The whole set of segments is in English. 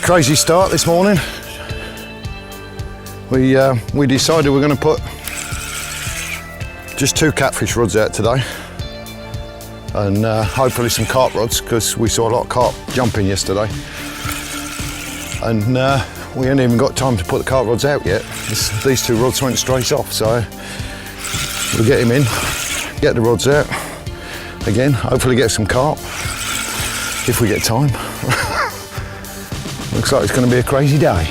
Crazy start this morning. We decided we're going to put just 2 catfish rods out today, and hopefully some carp rods, because we saw a lot of carp jumping yesterday, and we ain't even got time to put the carp rods out yet. These 2 rods went straight off, so we'll get him in, get the rods out again, hopefully get some carp if we get time. Looks like it's going to be a crazy day.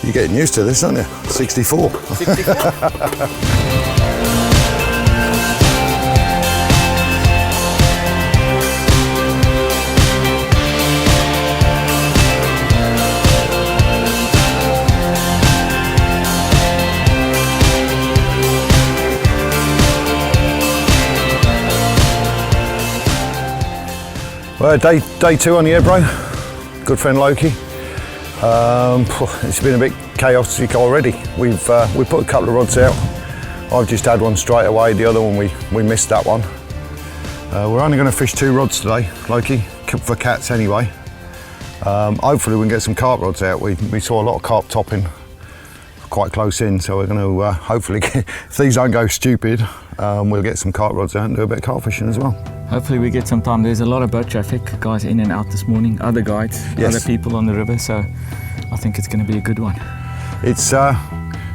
You're getting used to this, aren't you? 64. 64. Well, day 2 on the Ebro. Good friend Loki. It's been a bit chaotic already. We put a couple of rods out. I've just had one straight away. The other one we missed that one. We're only going to fish 2 rods today, Loki, for cats anyway. Hopefully we can get some carp rods out. We saw a lot of carp topping quite close in, so we're going to hopefully if these don't go stupid, we'll get some carp rods out and do a bit of carp fishing as well. Hopefully we get some time. There's a lot of boat traffic, guys in and out this morning, other guides, yes, other people on the river, so I think it's going to be a good one. It's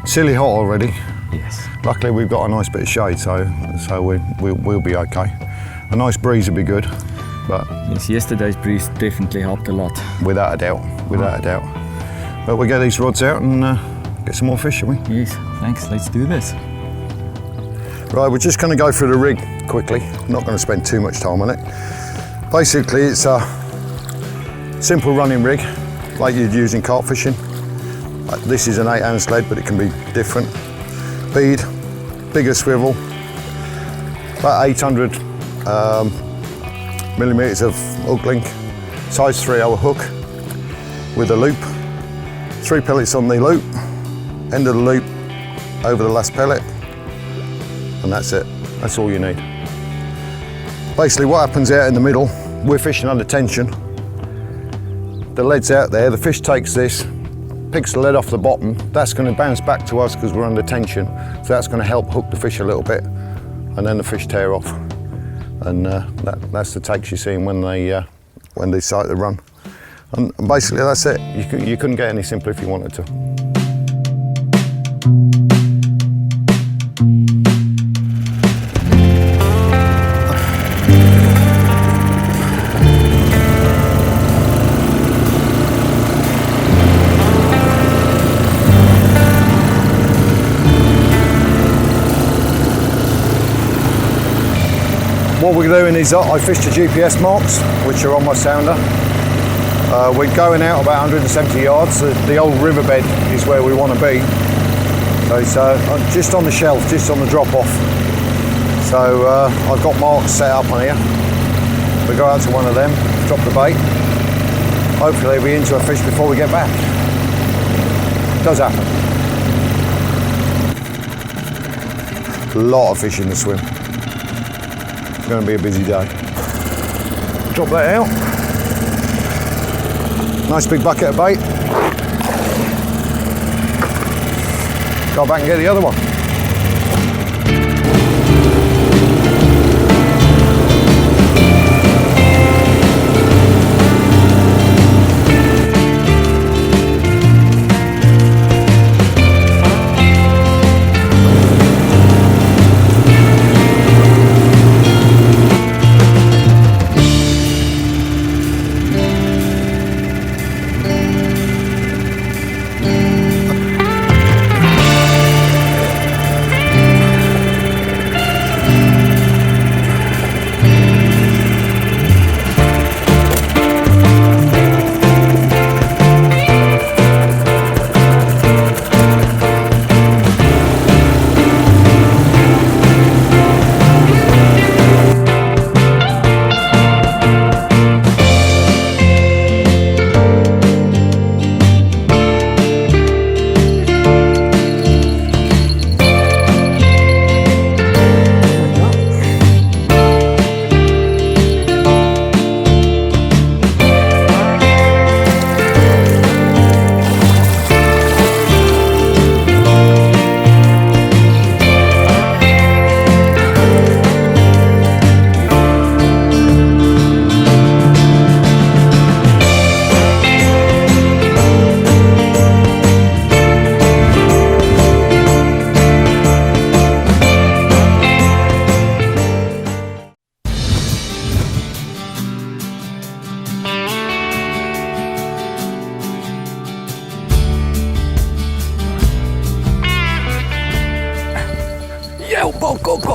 silly hot already. Yes. Luckily we've got a nice bit of shade, so we'll be okay. A nice breeze would be good, but yes, yesterday's breeze definitely helped a lot. Without a doubt, without a doubt. But we'll get these rods out and get some more fish, shall we? Yes, thanks. Let's do this. Right, we're just going to go through the rig quickly. Not going to spend too much time on it. Basically, it's a simple running rig, like you'd use in carp fishing. This is an 8-ounce lead, but it can be different. Bead, bigger swivel, about 800 millimeters of hook link, size 3/0 hook with a loop, 3 pellets on the loop, end of the loop over the last pellet, and that's it. That's all you need. Basically what happens out in the middle, we're fishing under tension. The lead's out there, the fish takes this, picks the lead off the bottom, that's going to bounce back to us because we're under tension, so that's going to help hook the fish a little bit, and then the fish tear off. And that's the takes you're seeing when they start to run. And basically that's it. You couldn't get any simpler if you wanted to. What we're doing is I fished the GPS marks, which are on my sounder. We're going out about 170 yards. The old riverbed is where we want to be. So it's just on the shelf, just on the drop off. So I've got marks set up on here. We go out to one of them, drop the bait. Hopefully we'll be into a fish before we get back. It does happen. A lot of fish in the swim. It's going to be a busy day. Drop that out. Nice big bucket of bait. Go back and get the other one.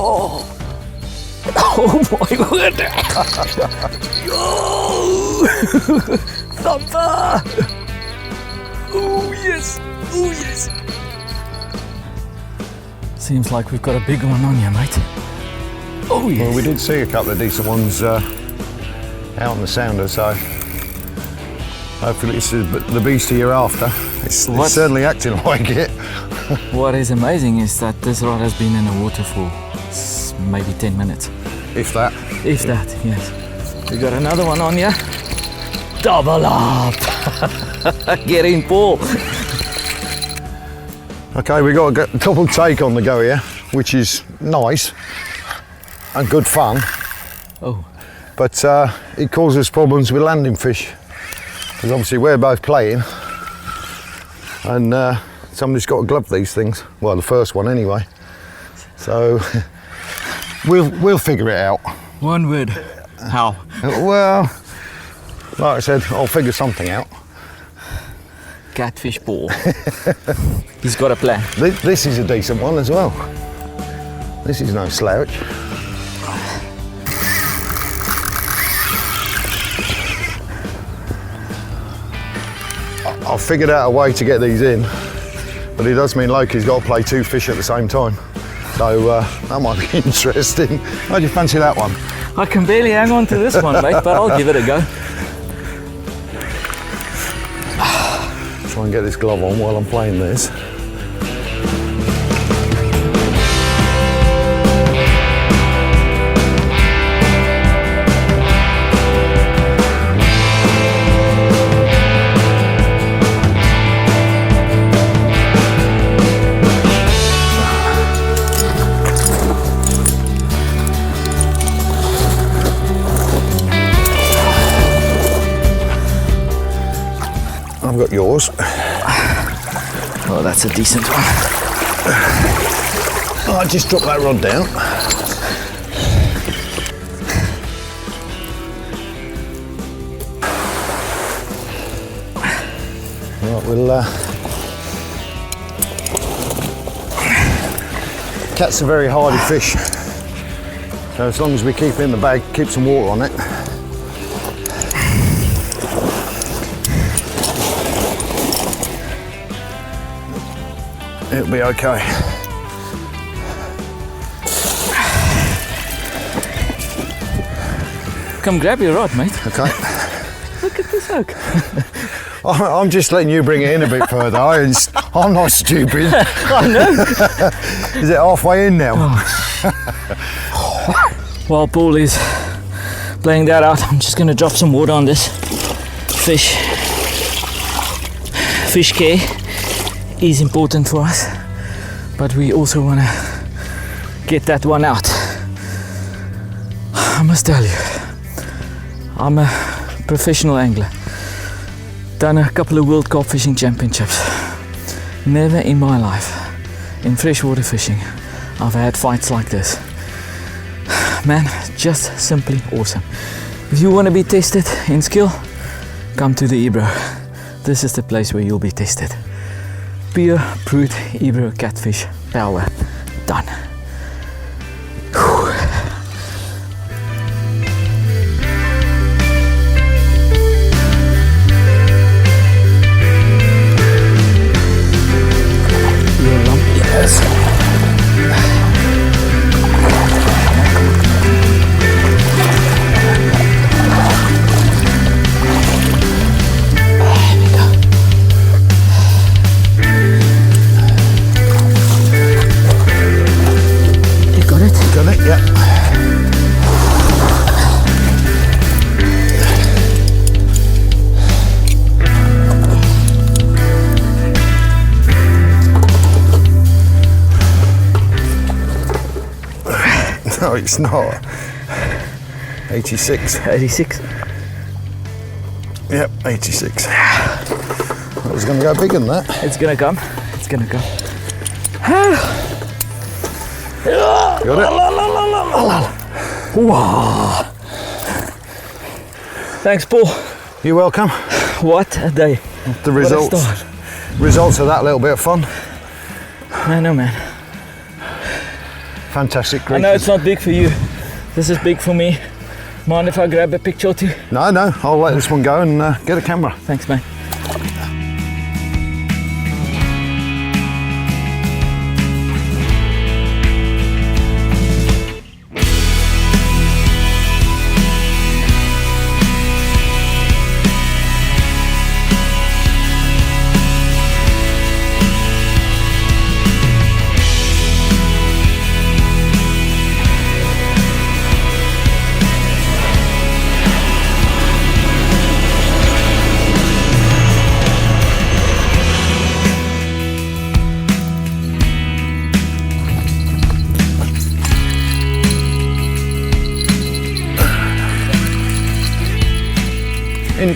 Oh! Oh my word! Oh! Thumper! Oh yes! Oh yes! Seems like we've got a big one on here, mate. Oh yes! Well, we did see a couple of decent ones out on the sounder, so hopefully it's the beastie you're after. It's certainly acting like it. What is amazing is that this rod has been in the water for maybe 10 minutes. If that. If that, yes. We got another one on here. Double up! Get in, Paul! Okay, we got a double take on the go here, which is nice and good fun. Oh. But it causes problems with landing fish, because obviously we're both playing, and somebody's got to glove these things. Well, the first one anyway. So we'll figure it out. One word. How? Well, like I said, I'll figure something out. Catfish Paul. He's got a plan. This is a decent one as well. This is no slouch. I've figured out a way to get these in, but it does mean Loki's got to play 2 fish at the same time. So that might be interesting. How do you fancy that one? I can barely hang on to this one, mate, but I'll give it a go. Try and get this glove on while I'm playing this. I've got yours. Oh, that's a decent one. Oh, I just dropped that rod down. Right, we'll... Cat's a very hardy fish. So as long as we keep it in the bag, keep some water on it. It'll be okay. Come grab your rod, mate. Okay. Look at this hook. I'm just letting you bring it in a bit further. I'm not stupid. I know. Is it halfway in now? While Paul is playing that out, I'm just going to drop some water on this fish. Fish care is important for us, but we also want to get that one out. I must tell you, I'm a professional angler. Done a couple of World Carp Fishing Championships. Never in my life, in freshwater fishing, I've had fights like this. Man, just simply awesome. If you want to be tested in skill, come to the Ebro. This is the place where you'll be tested. Pure, brute Ebro catfish power. Done. Whew. Yes. No, it's not. 86. 86. Yep, 86. I was going to go bigger than that. It's gonna come. It's gonna come. Got it? Wow. Thanks, Paul. You're welcome. What a day. The results of that little bit of fun. Man, oh man. fantastic I creatures. know it's not big for you. This is big for me. Mind if I grab a picture or two? No, I'll let this one go and get a camera. Thanks, mate.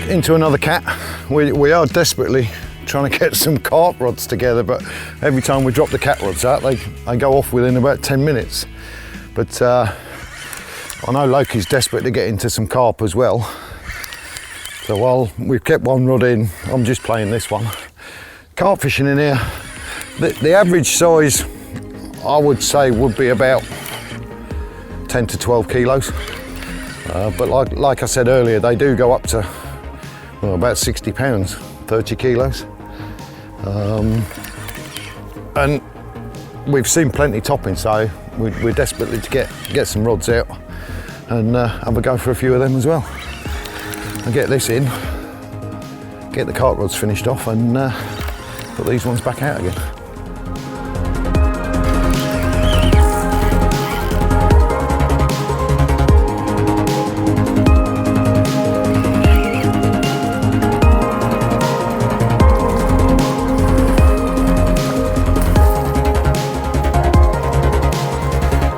Into another cat. We are desperately trying to get some carp rods together, but every time we drop the cat rods out, they go off within about 10 minutes. But I know Loki's desperate to get into some carp as well. So while we've kept one rod in, I'm just playing this one. Carp fishing in here, the average size, I would say, would be about 10 to 12 kilos. But like I said earlier, they do go up to about 60 pounds, 30 kilos. And we've seen plenty topping, so we're desperately to get some rods out and have a go for a few of them as well. I'll get this in, get the carp rods finished off and put these ones back out again.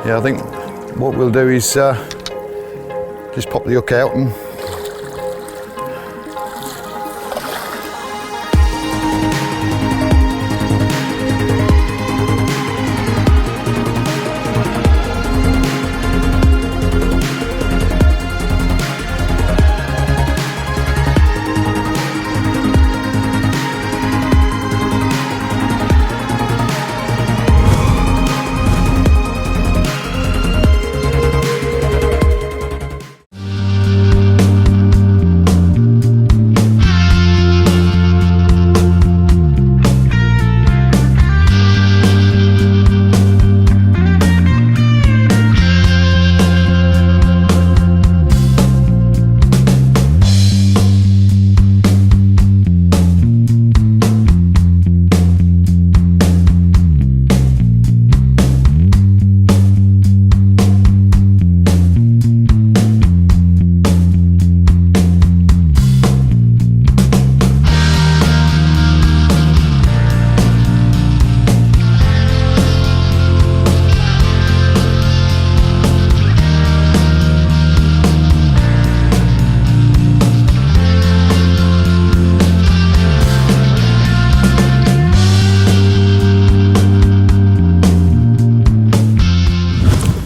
Yeah, I think what we'll do is just pop the hook out and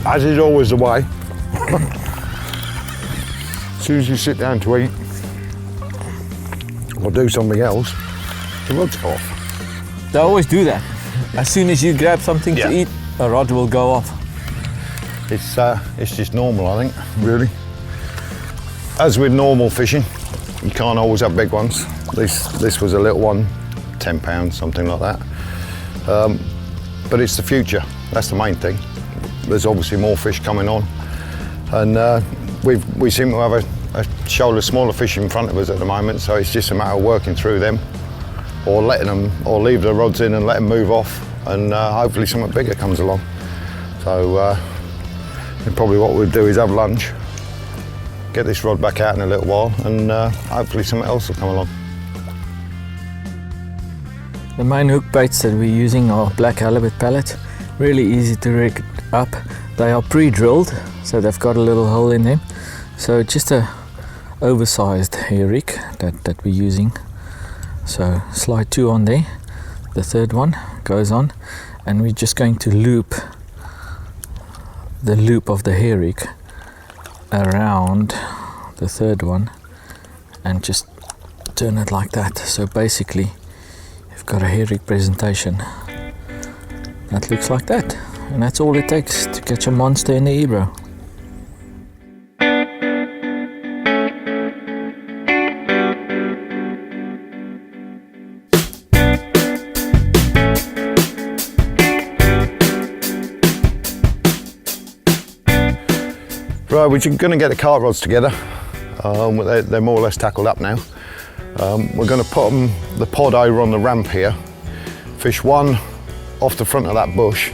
as is always the way, as soon as you sit down to eat or do something else, the rod's go off. They always do that. As soon as you grab something to eat, a rod will go off. It's just normal, I think, really. As with normal fishing, you can't always have big ones. This was a little one, 10 pounds, something like that. But it's the future, that's the main thing. There's obviously more fish coming on, and we seem to have a shoal of smaller fish in front of us at the moment, so it's just a matter of working through them or letting them, or leave the rods in and let them move off, and hopefully something bigger comes along. So probably what we'll do is have lunch, get this rod back out in a little while, and hopefully something else will come along. The main hook baits that we're using are black halibut pellet. Really easy to rig up. They are pre-drilled, so they've got a little hole in them. So just a oversized hair rig that we're using. So slide 2 on there, the third one goes on, and we're just going to loop the loop of the hair rig around the third one and just turn it like that. So basically you've got a hair rig presentation that looks like that, And that's all it takes to catch a monster in the Ebro. Right, we're going to get the carp rods together. They're more or less tackled up now. We're going to put the pod over on the ramp here, fish one off the front of that bush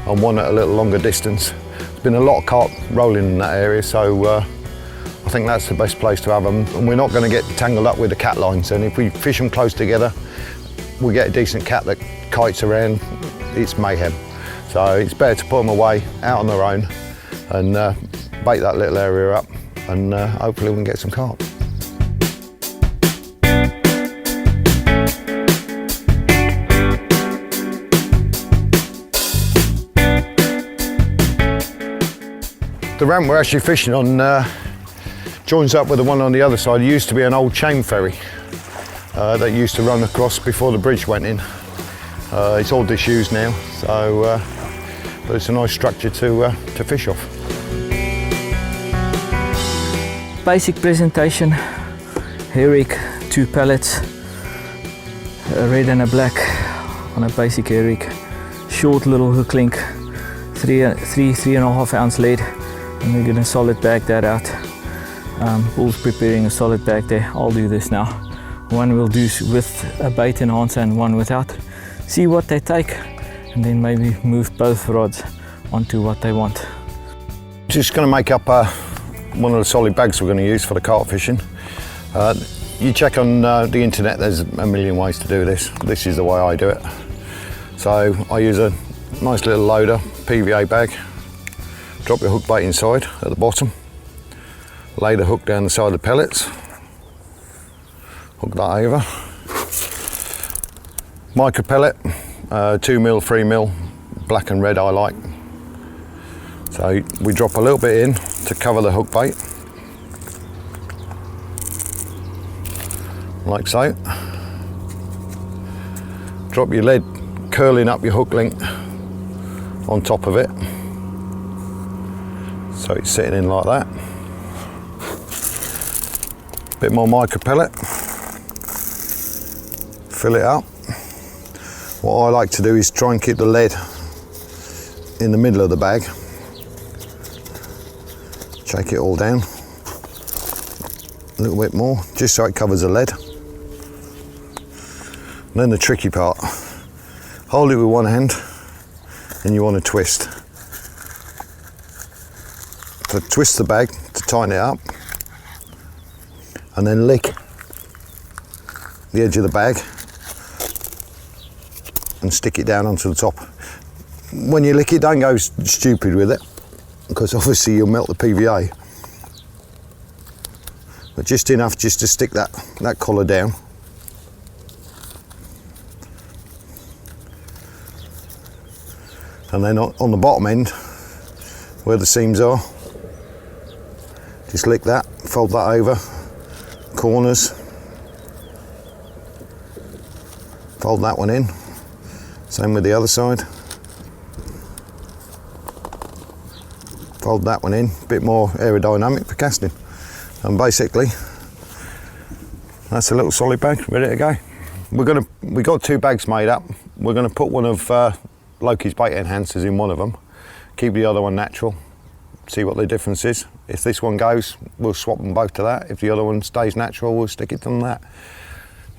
and one at a little longer distance. There's been a lot of carp rolling in that area, so I think that's the best place to have them. And we're not going to get tangled up with the cat lines, and if we fish them close together, we get a decent cat that kites around, it's mayhem. So it's better to put them away out on their own and bait that little area up, and hopefully we can get some carp. The ramp we're actually fishing on joins up with the one on the other side. It used to be an old chain ferry that used to run across before the bridge went in. It's all disused now, so but it's a nice structure to fish off. Basic presentation, herring, 2 pellets, a red and a black on a basic herring, short little hook link, 3.5 ounce lead, and we're going to solid bag that out. Paul's preparing a solid bag there. I'll do this now. One we'll do with a bait enhancer and one without. See what they take, and then maybe move both rods onto what they want. Just going to make up one of the solid bags we're going to use for the carp fishing. You check on the internet, there's a million ways to do this. This is the way I do it. So I use a nice little loader PVA bag, drop your hook bait inside at the bottom, lay the hook down the side of the pellets, hook that over. Micro pellet, 2mm, 3mm, black and red I like. So we drop a little bit in to cover the hook bait, like so. Drop your lead, curling up your hook link on top of it, so it's sitting in like that. Bit more micro pellet, fill it up. What I like to do is try and keep the lead in the middle of the bag. Shake it all down a little bit more, just so it covers the lead. And then the tricky part, hold it with one hand and you want to twist. So twist the bag to tighten it up, and then lick the edge of the bag and stick it down onto the top. When you lick it, don't go stupid with it, because obviously you'll melt the PVA. But just enough just to stick that collar down. And then on the bottom end, where the seams are, just lick that, fold that over, corners, fold that one in, same with the other side. Fold that one in, a bit more aerodynamic for casting. And basically, that's a little solid bag ready to go. We got 2 bags made up. We're going to put one of Loki's bait enhancers in one of them, keep the other one natural, see what the difference is. If this one goes, we'll swap them both to that. If the other one stays natural, we'll stick it on that.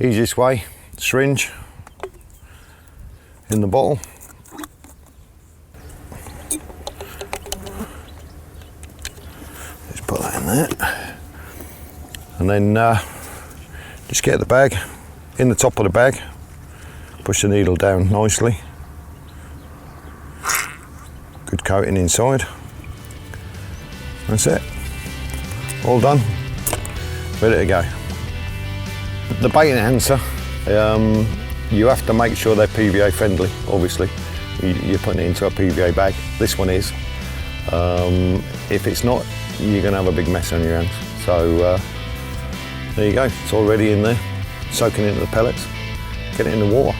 Easiest way, syringe in the bottle. Put that in there, and then just get the bag in the top of the bag, push the needle down nicely, good coating inside. That's it, all done, ready to go. The bait enhancer, you have to make sure they're PVA friendly. Obviously you're putting it into a PVA bag. This one is. If it's not, you're going to have a big mess on your hands. So there you go, it's already in there, soaking into the pellets, get it in the water.